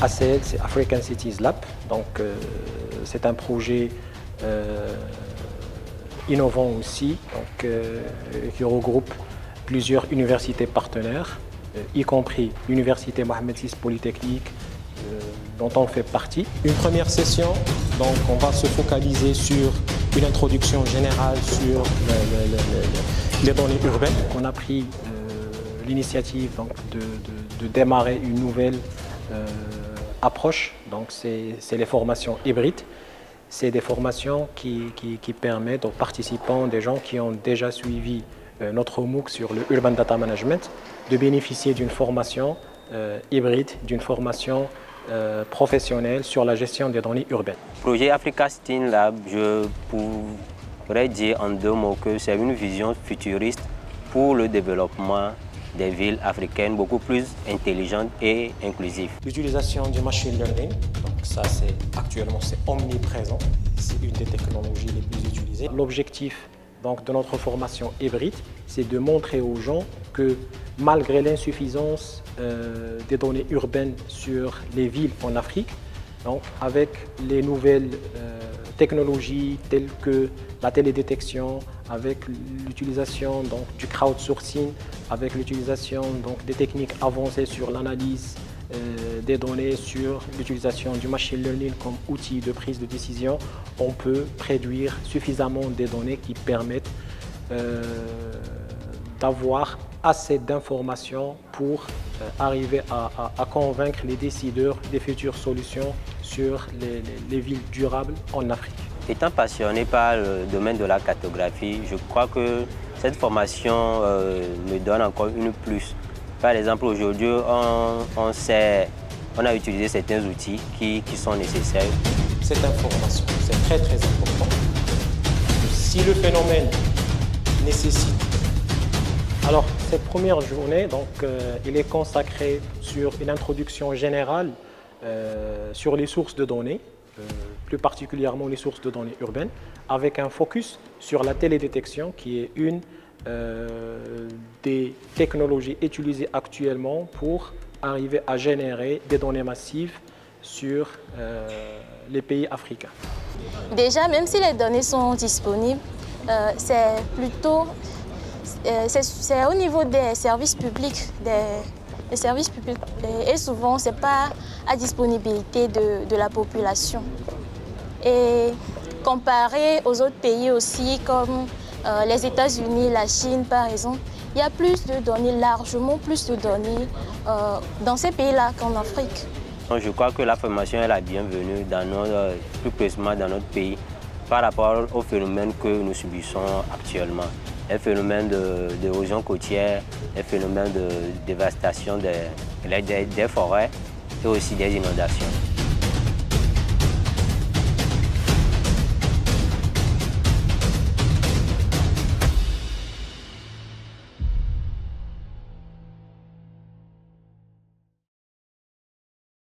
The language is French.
ACL, c'est African Cities Lab. Donc, c'est un projet innovant aussi, donc, qui regroupe plusieurs universités partenaires, y compris l'Université Mohamed VI Polytechnique, dont on fait partie. Une première session, donc on va se focaliser sur une introduction générale sur les données urbaines. On a pris l'initiative de démarrer une nouvelle approche, donc c'est les formations hybrides. C'est des formations qui permettent aux participants, des gens qui ont déjà suivi notre MOOC sur le Urban Data Management, de bénéficier d'une formation hybride, d'une formation professionnelle sur la gestion des données urbaines. Projet Africa Cities Lab, je pourrais dire en 2 mots que c'est une vision futuriste pour le développement des villes africaines beaucoup plus intelligentes et inclusives. L'utilisation du machine learning, donc ça actuellement c'est omniprésent, c'est une des technologies les plus utilisées. L'objectif de notre formation hybride, c'est de montrer aux gens que malgré l'insuffisance des données urbaines sur les villes en Afrique, donc avec les nouvelles technologies telles que la télédétection, avec l'utilisation du crowdsourcing, avec l'utilisation des techniques avancées sur l'analyse des données, sur l'utilisation du machine learning comme outil de prise de décision, on peut produire suffisamment de données qui permettent d'avoir assez d'informations pour arriver à convaincre les décideurs des futures solutions sur les villes durables en Afrique. Étant passionné par le domaine de la cartographie, je crois que cette formation me donne encore une plus. Par exemple, aujourd'hui, on a utilisé certains outils qui sont nécessaires. Cette information, c'est très très important. Si le phénomène nécessite... Alors, cette première journée, il est consacré sur une introduction générale sur les sources de données, plus particulièrement les sources de données urbaines, avec un focus sur la télédétection qui est une des technologies utilisées actuellement pour arriver à générer des données massives sur les pays africains. Déjà, même si les données sont disponibles, c'est au niveau des services publics. Et souvent, ce n'est pas à disponibilité de la population. Et comparé aux autres pays aussi, comme les États-Unis, la Chine par exemple, il y a plus de données, largement plus de données dans ces pays-là qu'en Afrique. Je crois que la formation est la bienvenue, plus précisément dans notre pays, par rapport au phénomène que nous subissons actuellement. Un phénomène d'érosion côtière, un phénomène de dévastation des forêts et aussi des inondations.